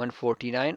149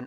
1,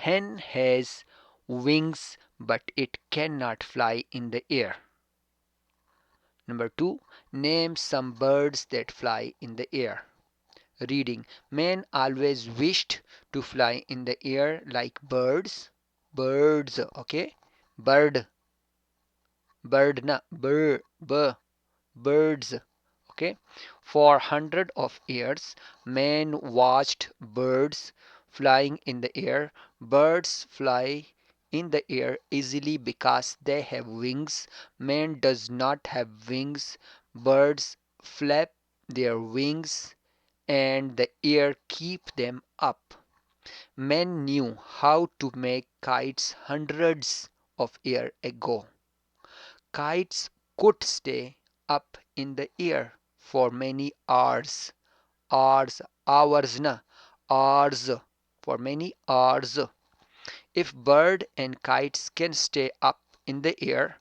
hen has wings but it cannot fly in the air. Number 2, name some birds that fly in the air. Reading, man always wished to fly in the air like birds. Birds, okay? Bird, bird na, birds, okay? For hundreds of years, man watched birds flying in the air. Birds fly in the air easily because they have wings. Man does not have wings. Birds flap their wings and the air keep them up. Men knew how to make kites hundreds of years ago. Kites could stay up in the air for many hours. Hours, na, hours, for many hours. If bird and kites can stay up in the air,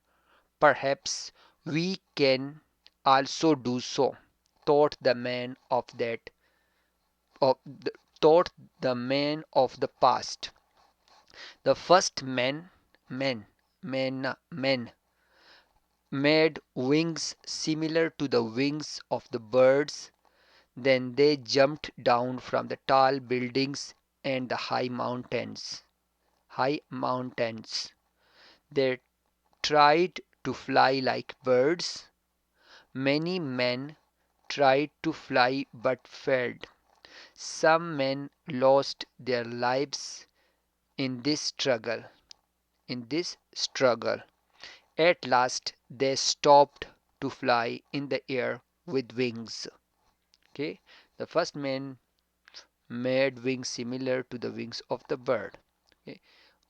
perhaps we can also do so, thought the man of that of the, thought the man of the past. The first men made wings similar to the wings of the birds. Then they jumped down from the tall buildings and the high mountains. High mountains. They tried to fly like birds. Many men tried to fly but failed. Some men lost their lives in this struggle. In this struggle. At last they stopped to fly in the air with wings. Okay, the first man made wings similar to the wings of the bird. Okay.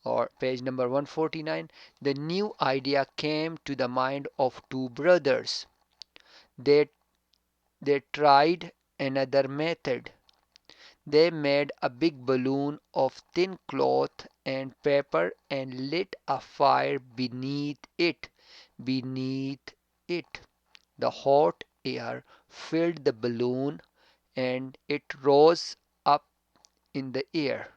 Or page number 149, the new idea came to the mind of two brothers. They, they tried another method. They made a big balloon of thin cloth and paper and lit a fire beneath it. Beneath it, the hot air filled the balloon and it rose up in the air.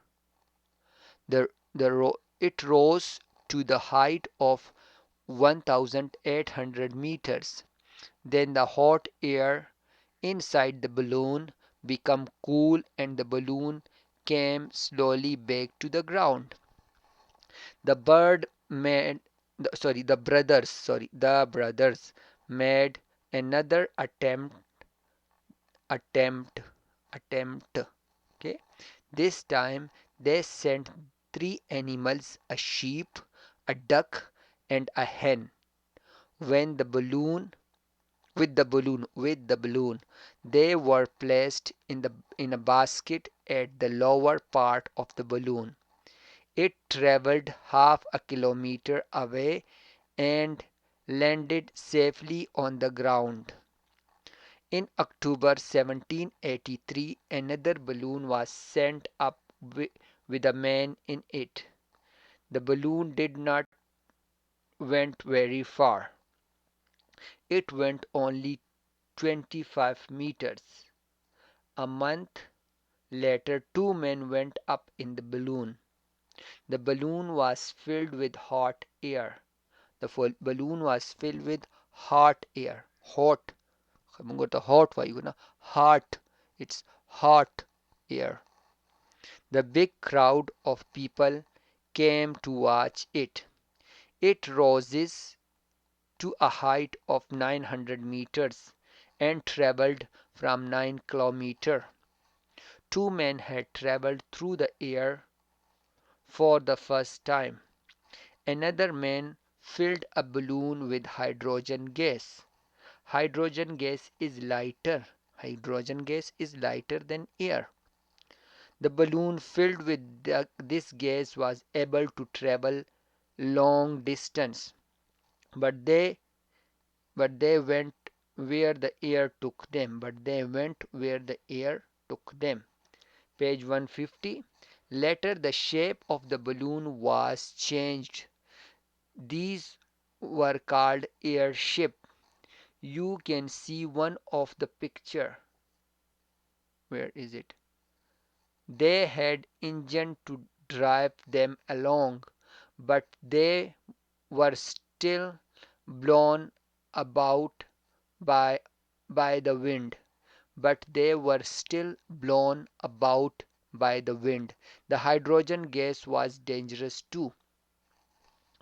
It rose to the height of 1,800 meters. Then the hot air inside the balloon became cool and the balloon came slowly back to the ground. The bird made the brothers made another attempt attempt okay. This time they sent three animals, a sheep, a duck, and a hen. When the balloon with the balloon they were placed in a basket at the lower part of the balloon. It traveled half a kilometer away and landed safely on the ground. In October 1783, another balloon was sent up with a man in it. The balloon did not went very far. It went only 25 meters. A month later, two men went up in the balloon. The balloon was filled with hot air. The balloon was filled with hot air. Hot. Hot hot. It's hot air. The big crowd of people came to watch it. It rises to a height of 900 meters and traveled from 9 kilometers. Two men had traveled through the air for the first time. Another man filled a balloon with hydrogen gas. Hydrogen gas is lighter. Hydrogen gas is lighter than air. The balloon filled with this gas was able to travel long distance, but they went where the air took them. But they went where the air took them. Page 150. Later, the shape of the balloon was changed. These were called airship. You can see one of the picture. Where is it? They had engine to drive them along, but they were still blown about by the wind. But they were still blown about by the wind. The hydrogen gas was dangerous too.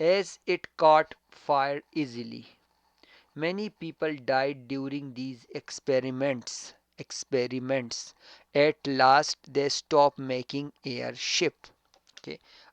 as it caught fire easily. Many people died during these experiments. At last they stopped making airship. Okay.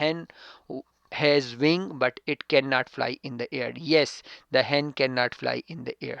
hen has wing but it cannot fly in the air. Yes, the hen cannot fly in the air.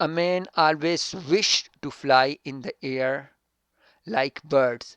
A man always wished to fly in the air like birds.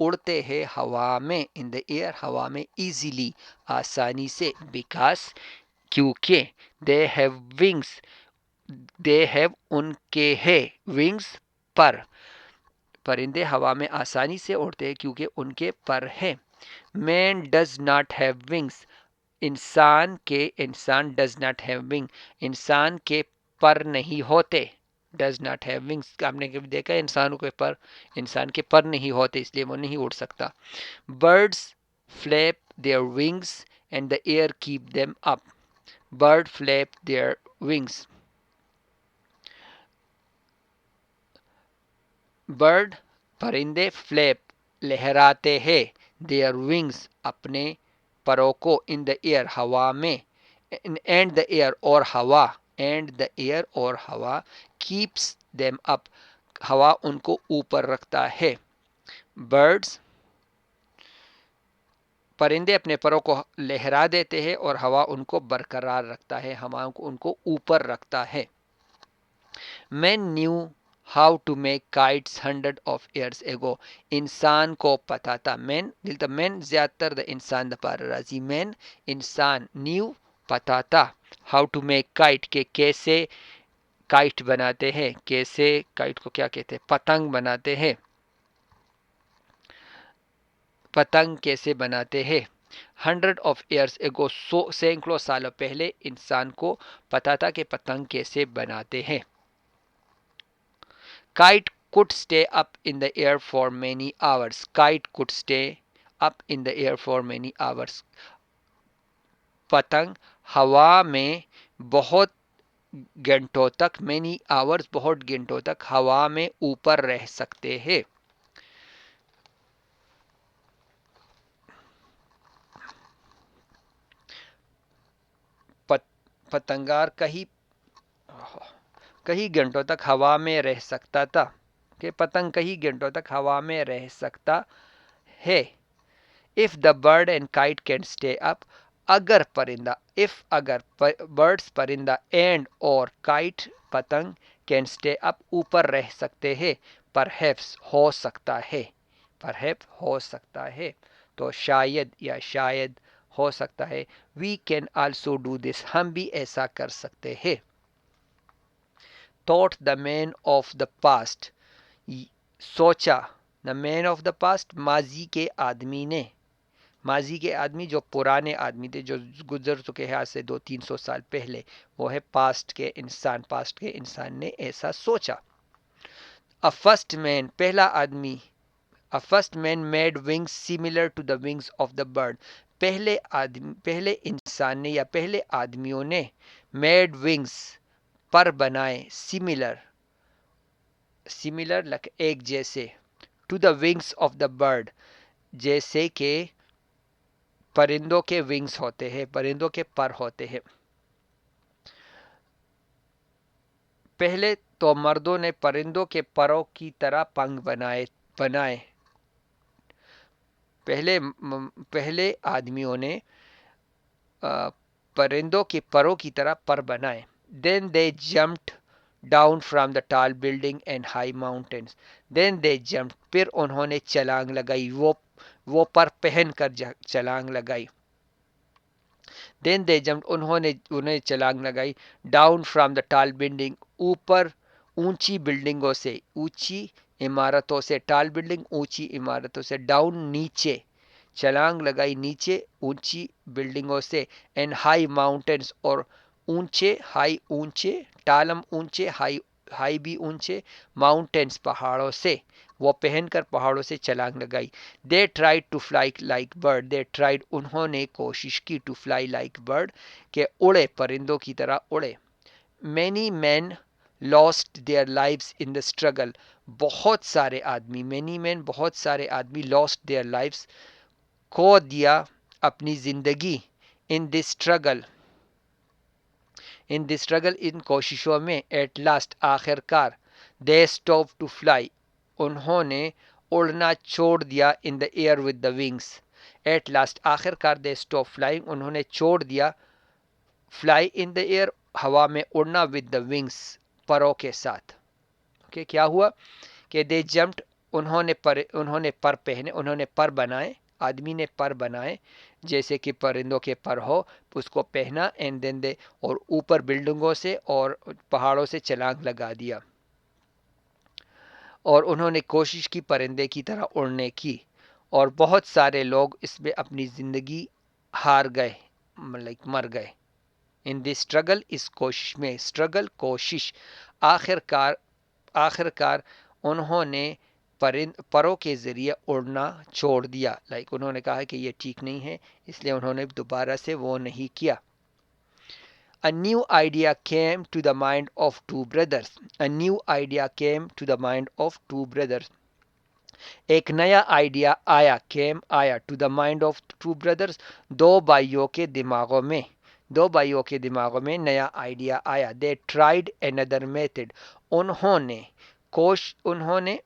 اڑتے ہیں ہوا میں, in the air ہوا میں, easily آسانی سے, because کیونکہ they have wings, they have ان کے ہے wings پر, پرندے ہوا میں آسانی سے اڑتے ہیں کیونکہ ان کے پر ہیں. Man does not have wings, انسان does not have wing, انسان کے پر نہیں ہوتے. does not have wings, آپ نے کبھی دیکھا ہے انسان کے پر نہیں ہوتے, اس لیے وہ نہیں اڑ سکتا. Birds flap their wings and the air keep them up. Bird flap their wings. Bird پرندے flap لہراتے ہیں their wings اپنے پروں کو in the air ہوا میں, and the air اور ہوا, and the air اور ہوا keeps them up ہوا ان کو اوپر رکھتا ہے. Birds پرندے اپنے پروں کو لہرا دیتے ہیں اور ہوا ان کو برقرار رکھتا ہے, ہوا ان کو اوپر رکھتا ہے. Men knew how to make kites hundreds of years ago. انسان کو پتا تھا. men زیادہ تر دا انسان دا پار راضی. men انسان knew پتا تھا how to make kite کہ کیسے کائٹ بناتے ہیں, کیسے کائٹ کو کیا کہتے ہیں, پتنگ بناتے ہیں, پتنگ کیسے بناتے ہیں. 100 years ago سینکڑوں سالوں پہلے انسان کو پتا تھا کہ پتنگ کیسے بناتے ہیں. Kite could stay up in the air for many hours. Kite could stay up in the air for many hours. پتنگ ہوا میں بہت گھنٹوں تک, many hours بہت گھنٹوں تک ہوا میں اوپر رہ سکتے ہیں. پتنگار کئی گھنٹوں تک ہوا میں رہ سکتا تھا, کہ پتنگ کئی گھنٹوں تک ہوا میں رہ سکتا ہے. If the bird and kite can stay up, اگر پرندہ, اگر birds پرندہ and اور kite پتنگ can stay up اوپر رہ سکتے ہیں, perhaps ہو سکتا ہے, perhaps ہو سکتا ہے, تو شاید یا شاید ہو سکتا ہے. We can also do this, ہم بھی ایسا کر سکتے ہیں. Thought the man of the past, سوچا, the man of the past ماضی کے آدمی نے, ماضی کے آدمی جو پرانے آدمی تھے, جو گزر چکے ہیں آج سے 200-300 سال پہلے, وہ ہے پاسٹ کے انسان نے ایسا سوچا. A first man پہلا آدمی, a first man made wings similar to the wings of the bird. پہلے انسان نے یا پہلے آدمیوں نے made wings پر بنائے, similar like ایک جیسے, to the wings of the bird جیسے کہ پرندوں کے ونگز ہوتے ہیں, پرندوں کے پر ہوتے ہیں. پہلے تو مردوں نے پرندوں کے پروں کی طرح پنکھ بنائے. پہلے آدمیوں نے پرندوں کے پروں کی طرح پر بنائے. Then they jumped down from the tall building and high mountains. Then they jumped, پھر انہوں نے چھلانگ لگائی, وہ پر پہن کر چھلانگ لگائی. Then they jumped, انہیں چھلانگ لگائی, down from the tall building, اوپر اونچی بلڈنگوں سے, اونچی عمارتوں سے, tall building اونچی عمارتوں سے, down نیچے, چھلانگ لگائی نیچے اونچی بلڈنگوں سے, and high mountains اور اونچے, high اونچے, ٹالم اونچے, high بھی اونچے, mountains پہاڑوں سے, وہ پہن کر پہاڑوں سے چھلانگ لگائی. They tried to fly like bird. They tried, انہوں نے کوشش کی, to fly like bird کہ اڑے, پرندوں کی طرح اڑے. Many men lost their lives in the struggle. بہت سارے آدمی lost their lives کھو دیا اپنی زندگی, in this struggle ان کوششوں میں. At last آخر کار, they stopped to fly, انہوں نے اڑنا چھوڑ دیا, in the air with the wings. At last آخر کار, they stopped flying, انہوں نے چھوڑ دیا fly in the air ہوا میں اڑنا, with the wings پروں کے ساتھ. کیا ہوا کہ they jumped انہوں نے پر پہنے، انہوں نے پر بنائے، آدمی نے پر بنائے جیسے کہ پرندوں کے پر ہو، اس کو پہنا اینڈ دین دے، اور اوپر بلڈنگوں سے اور پہاڑوں سے چھلانگ لگا دیا، اور انہوں نے کوشش کی پرندے کی طرح اڑنے کی، اور بہت سارے لوگ اس میں اپنی زندگی ہار گئے، مر گئے۔ ان دی اسٹرگل، اس کوشش میں، اسٹرگل کوشش، آخر کار انہوں نے پروں کے ذریعے اڑنا چھوڑ دیا، انہوں نے کہا کہ یہ ٹھیک نہیں ہے، اس لیے انہوں نے دوبارہ سے وہ نہیں کیا۔ A new idea came to the mind of two brothers. A new idea came to the mind of two brothers. ایک نیا آئیڈیا آیا to the mind of two brothers, دو بھائیوں کے دماغوں میں نیا آئیڈیا آیا۔ They tried another method. انہوں نے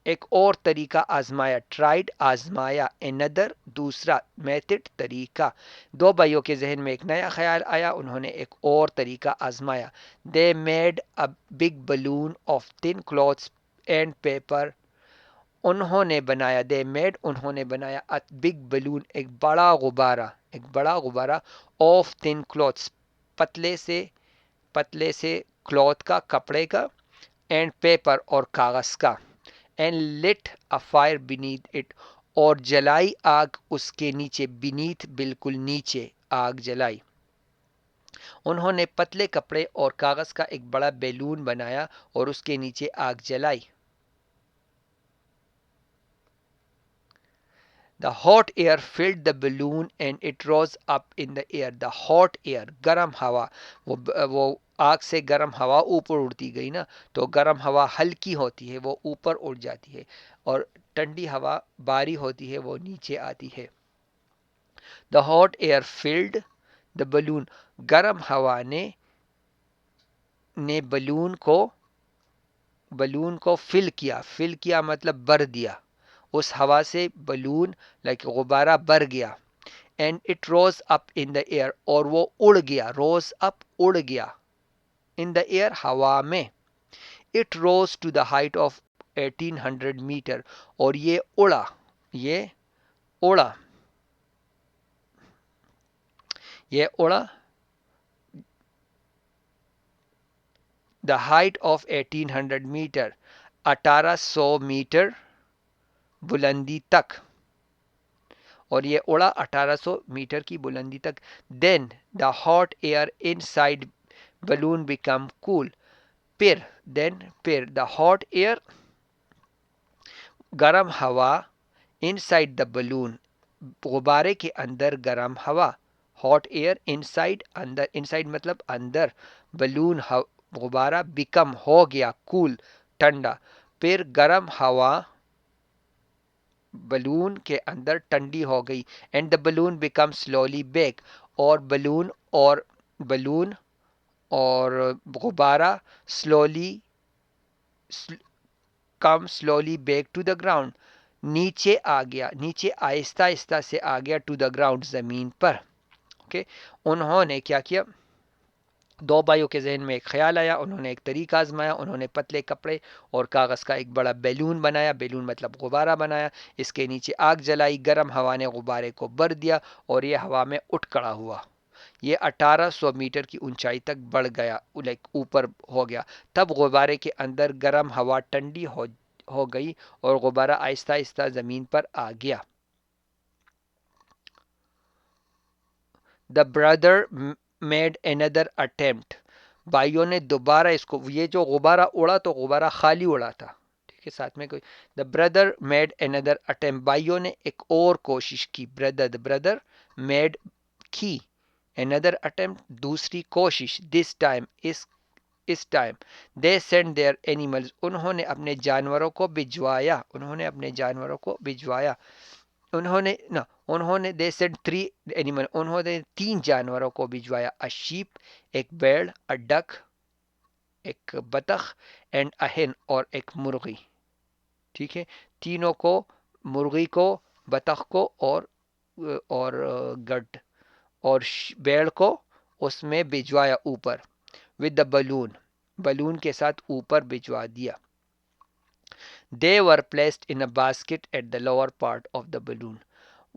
ایک اور طریقہ آزمایا، ٹرائیڈ آزمایا، another دوسرا، میتھڈ طریقہ۔ دو بھائیوں کے ذہن میں ایک نیا خیال آیا، انہوں نے ایک اور طریقہ آزمایا۔ They made a big balloon of thin cloths and paper. انہوں نے بنایا a big balloon، ایک بڑا غبارہ of thin cloths، پتلے سے کلوتھ کا، کپڑے کا، and paper اور کاغذ کا، and lit a fire beneath it، اور جلائی آگ اس کے نیچے، beneath بالکل نیچے آگ جلائی۔ انہوں نے پتلے کپڑے اور کاغذ کا ایک بڑا بیلون بنایا اور اس کے نیچے آگ جلائی۔ The hot air filled the balloon and it rose up in the air. The hot air، گرم ہوا، وہ آگ سے گرم ہوا اوپر اڑتی گئی نا، تو گرم ہوا ہلکی ہوتی ہے، وہ اوپر اڑ جاتی ہے، اور ٹھنڈی ہوا بھاری ہوتی ہے، وہ نیچے آتی ہے۔ The hot air filled the balloon، گرم ہوا نے بلون کو فل کیا مطلب بھر دیا، اس ہوا سے بلون غبارہ بھر گیا۔ And it rose up in the air, اور وہ اڑ گیا، روز اپ اڑ گیا، ان دا ایئر ہوا میں۔ It rose to the height of 1800 metre, اور یہ اڑا the height of 1800 metre, 1800 metre بلندی تک، اور یہ اڑا 1800 میٹر کی بلندی تک۔ Then the hot air inside balloon become cool, پھر دا ہاٹ ایئر گرم ہوا، ان سائڈ دا بلون غبارے کے اندر گرم ہوا، ہاٹ ایئر ان سائڈ مطلب اندر، بلون غبارہ، بیکم ہو گیا، کول ٹھنڈا، پھر گرم ہوا بلون کے اندر ٹھنڈی ہو گئی۔ And the balloon become slowly back, اور بلون اور غبارہ slowly back to the ground, نیچے آہستہ آہستہ سے آ گیا، ٹو دا گراؤنڈ زمین پر۔ انہوں نے کیا کیا؟ دو بھائیوں کے ذہن میں ایک خیال آیا، انہوں نے ایک طریقہ آزمایا، انہوں نے پتلے کپڑے اور کاغذ کا ایک بڑا بیلون بنایا، بیلون مطلب غبارہ بنایا، اس کے نیچے آگ جلائی، گرم ہوا نے غبارے کو بھر دیا اور یہ ہوا میں اٹھ کھڑا ہوا، یہ 1800 میٹر کی اونچائی تک بڑھ گیا، اوپر ہو گیا۔ تب غبارے کے اندر گرم ہوا ٹھنڈی ہو گئی اور غبارہ آہستہ آہستہ زمین پر آ گیا۔ The brother made another attempt، بھائیوں نے دوبارہ اس کو، یہ جو غبارہ اڑا تو غبارہ خالی اڑا تھا، ٹھیک ہے، ساتھ میں کوئی۔ The brother made another attempt، بھائیوں نے ایک اور کوشش کی، the brother made کی another attempt دوسری کوشش، this time اس time they sent their animals، انہوں نے اپنے جانوروں کو بھجوایا، انہوں نے they sent 3 animal، انہوں نے 3 جانوروں کو بھجوایا، a sheep ایک بیڑ، a duck ایک بطخ، and a hen اور ایک مرغی، ٹھیک ہے، تینوں کو، مرغی کو، بطخ کو اور گڈ اور بیڑ کو اس میں بھجوایا اوپر، with the balloon کے ساتھ اوپر بھجوا دیا۔ they were placed in a basket at the lower part of the balloon.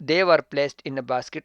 they were placed in a basket,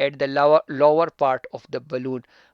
at the lower part of the balloon,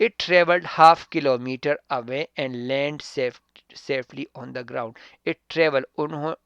It traveled half kilometer away and landed safely on the ground. It traveled,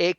1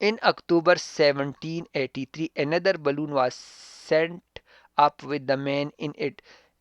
In October 1783, another balloon was sent up with the man in it.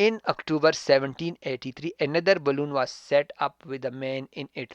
In October 1783, another balloon was set up with a man in it.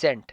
sent,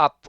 up,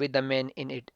with a man in it,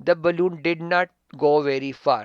The balloon did not go very far.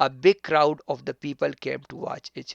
A big crowd of the people came to watch it.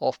of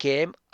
came,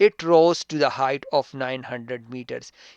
It rose to the height of 900 meters.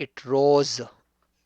it rose,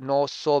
900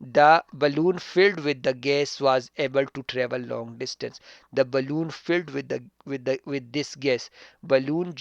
The balloon filled with the gas was able to travel long distance. The balloon filled with this gas, balloon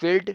filled,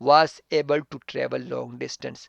was able to travel long distance,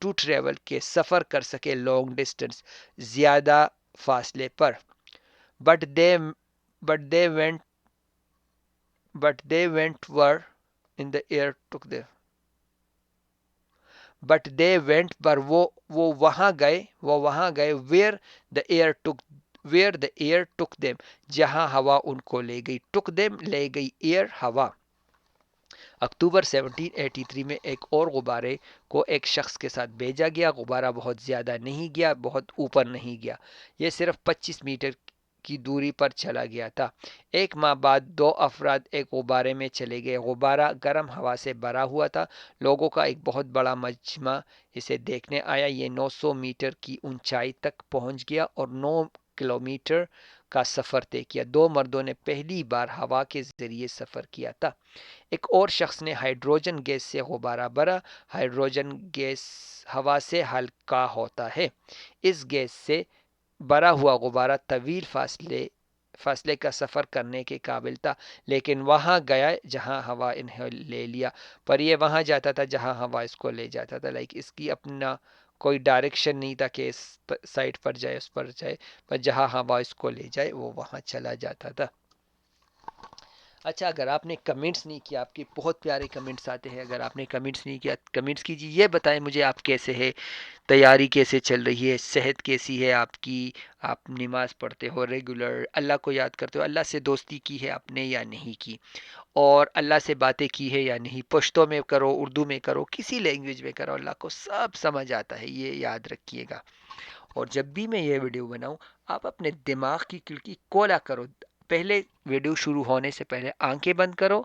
to travel کہ سفر کر سکے long distance زیادہ فاصلے پر. But they but they went but they went where in the air took they but they went پر وہ وہاں گئے where the air took them جہاں ہوا ان کو لے گئی. ٹک دیم لے گئی ایئر ہوا. اکتوبر 1783 میں ایک اور غبارے کو ایک شخص کے ساتھ بھیجا گیا. غبارہ بہت زیادہ نہیں گیا, بہت اوپر نہیں گیا, یہ صرف 25 میٹر کی دوری پر چلا گیا تھا. ایک ماہ بعد 2 افراد ایک غبارے میں چلے گئے. غبارہ گرم ہوا سے بھرا ہوا تھا. لوگوں کا ایک بہت بڑا مجمع اسے دیکھنے آیا. یہ 900 میٹر کی اونچائی تک پہنچ گیا اور 9 کلومیٹر کا سفر طے کیا. 2 مردوں نے پہلی بار ہوا کے ذریعے سفر کیا تھا. ایک اور شخص نے ہائیڈروجن گیس سے غبارہ بھرا. ہائیڈروجن گیس ہوا سے ہلکا ہوتا ہے. اس گیس سے بھرا ہوا غبارہ طویل فاصلے کا سفر کرنے کے قابل تھا, لیکن وہاں گیا جہاں ہوا انہیں لے لیا. پر یہ وہاں جاتا تھا جہاں ہوا اس کو لے جاتا تھا. اس کی اپنا کوئی ڈائریکشن نہیں تھا کہ اس سائٹ پر جائے اس پر جائے, پر جہاں ہوا اس کو لے جائے وہ وہاں چلا جاتا تھا. اچھا, اگر آپ نے کمنٹس نہیں کیا, آپ کے بہت پیارے کمنٹس آتے ہیں, اگر آپ نے کمنٹس نہیں کیا کمنٹس کیجیے. یہ بتائیں مجھے آپ کیسے ہے, تیاری کیسے چل رہی ہے, صحت کیسی ہے آپ کی, آپ نماز پڑھتے ہو ریگولر, اللہ کو یاد کرتے ہو, اللہ سے دوستی کی ہے آپ نے یا نہیں کی, اور اللہ سے باتیں کی ہے یا نہیں. پشتو میں کرو, اردو میں کرو, کسی لینگویج میں کرو, اللہ کو سب سمجھ آتا ہے, یہ یاد رکھیے گا. اور جب بھی میں یہ ویڈیو بناؤں آپ اپنے دماغ کی کھڑکی کھولا کرو. پہلے ویڈیو شروع ہونے سے پہلے آنکھیں بند کرو,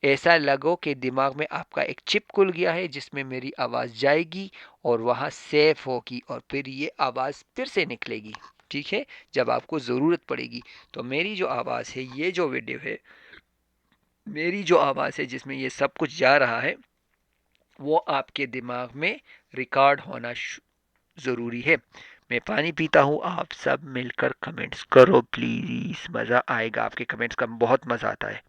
ایسا لگو کہ دماغ میں آپ کا ایک چپ کھل گیا ہے جس میں میری آواز جائے گی اور وہاں سیف ہوگی, اور پھر یہ آواز پھر سے نکلے گی, ٹھیک ہے, جب آپ کو ضرورت پڑے گی. تو میری جو آواز ہے, یہ جو ویڈیو ہے, میری جو آواز ہے جس میں یہ سب کچھ جا رہا ہے, وہ آپ کے دماغ میں ریکارڈ ہونا ضروری ہے. میں پانی پیتا ہوں, آپ سب مل کر کمنٹس کرو پلیز, مزہ آئے گا. آپ کے کمنٹس کا بہت مزہ آتا ہے.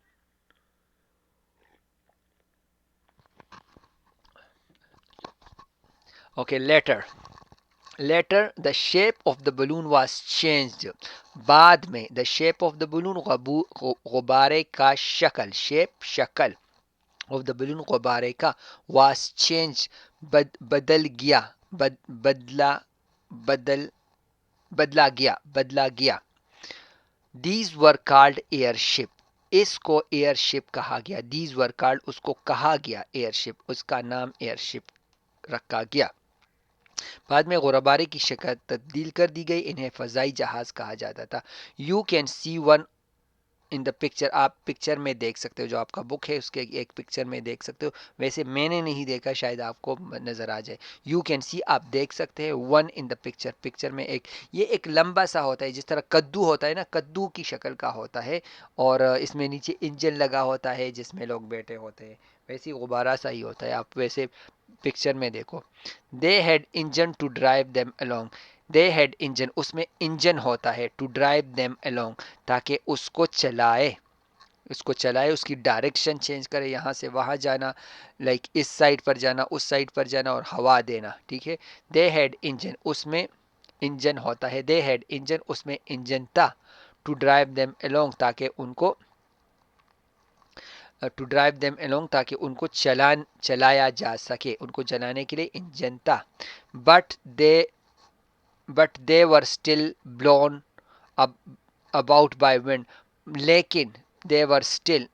Okay, later the shape of the balloon was changed. بعد میں the shape of the balloon غبارے کا شکل آف دا بلون غبارے کا واز چینج بدلا گیا. دیز ور کالڈ ایئر شپ. اس کو ایئر شپ کہا گیا. دیز ور کالڈ, اس کو کہا گیا ایئر شپ, اس کا نام ایئر شپ رکھا گیا. بعد میں غبارے کی شکل تبدیل کر دی گئی, انہیں فضائی جہاز کہا جاتا تھا. You can see one in the picture. آپ پکچر میں دیکھ سکتے ہو, جو آپ کا بک ہے اس کے ایک پکچر میں دیکھ سکتے ہو. ویسے میں نے نہیں دیکھا, شاید آپ کو نظر آ جائے. یو کین سی, آپ دیکھ سکتے ہیں, ون ان دا پکچر میں یہ ایک لمبا سا ہوتا ہے, جس طرح کدو ہوتا ہے نا, کدو کی شکل کا ہوتا ہے, اور اس میں نیچے انجن لگا ہوتا ہے جس میں لوگ بیٹھے ہوتے ہیں. ویسے غبارہ سا ہی ہوتا ہے, آپ ویسے پکچر میں دیکھو. They had engine to drive them along. They had engine, اس میں انجن ہوتا ہے, ٹو ڈرائیو دیم along, تاکہ اس کو چلائے, اس کی ڈائریکشن چینج کرے, یہاں سے وہاں جانا, اس سائڈ پر جانا, اس سائڈ پر جانا, اور ہوا دینا, ٹھیک ہے. دے ہیڈ انجن, اس میں انجن ہوتا ہے. دے ہیڈ انجن, اس میں انجن تھا. ٹو ڈرائیو دیم along, تاکہ ان کو چلایا جا سکے, ان کو چلانے کے لیے انجن تھا. But they were still blown about by wind. لیکن دے ور اسٹل,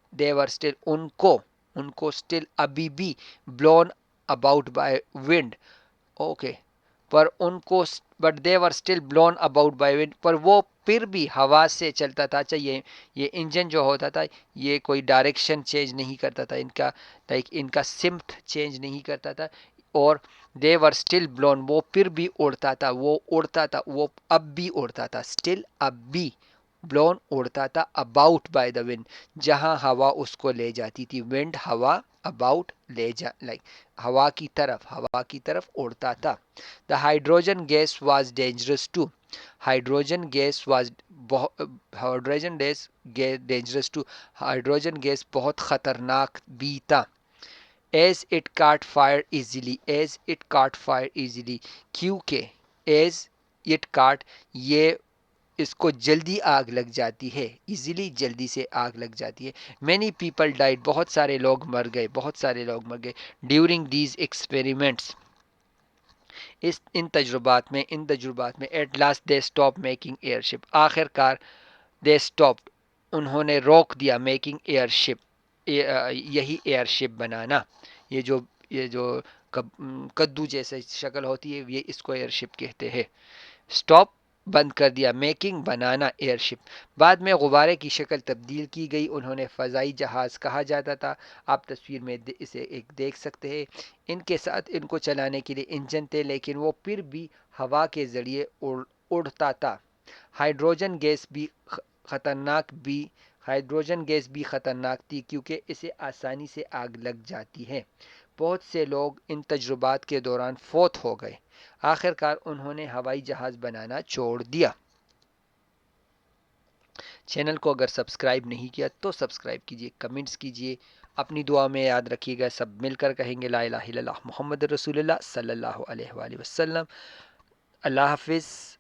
ان کو اسٹل ابھی بھی blown about by wind. Okay, پر ان کو, but they were still blown about by wind, پر وہ پھر بھی ہوا سے چلتا تھا. اچھا, یہ انجن جو ہوتا تھا, یہ کوئی ڈائریکشن چینج نہیں کرتا تھا, ان کا سمت چینج نہیں کرتا تھا. اور دے ور اسٹل بلون, وہ پھر بھی اڑتا تھا, وہ اب بھی اڑتا تھا. اسٹل, اب بھی, بلون اڑتا تھا, اباؤٹ بائی دا ونڈ, جہاں ہوا اس کو لے جاتی تھی. ونڈ, ہوا, اباؤٹ, ہوا کی طرف اڑتا تھا. The hydrogen gas was dangerous too. Hydrogen gas dangerous too. Hydrogen gas بہت خطرناک بھی تھا. As it caught fire easily, as it caught fire easily, کیونکہ ایز اٹ کاٹ یہ اس کو جلدی آگ لگ جاتی ہے، ایزیلی جلدی سے آگ لگ جاتی ہے. مینی پیپل ڈائڈ، بہت سارے لوگ مر گئے، بہت سارے لوگ مر گئے. ڈیورنگ دیز ایکسپیریمنٹس، ان تجربات میں at last they stop making airship, آخر کار دے اسٹاپ انہوں نے روک دیا میکنگ ایئر شپ، یہی ایئر شپ بنانا، یہ جو کدو جیسے شکل ہوتی ہے یہ اس کو ایئر شپ کہتے ہیں. اسٹاپ بند کر دیا، میکنگ بنانا ایئر شپ. بعد میں غبارے کی شکل تبدیل کی گئی، انہوں نے فضائی جہاز کہا جاتا تھا. آپ تصویر میں اسے ایک دیکھ سکتے ہیں. ان کے ساتھ ان کو چلانے کے لیے انجن تھے لیکن وہ پھر بھی ہوا کے ذریعے اڑتا تھا. ہائیڈروجن گیس بھی خطرناک بھی ہائیڈروجن گیس بھی خطرناک تھی کیونکہ اسے آسانی سے آگ لگ جاتی ہے. بہت سے لوگ ان تجربات کے دوران فوت ہو گئے. آخر کار انہوں نے ہوائی جہاز بنانا چھوڑ دیا. چینل کو اگر سبسکرائب نہیں کیا تو سبسکرائب کیجیے، کمنٹس کیجیے، اپنی دعا میں یاد رکھیے گا. سب مل کر کہیں گے لا الہ الا اللہ محمد رسول اللہ صلی اللہ علیہ وآلہ وسلم. اللہ حافظ.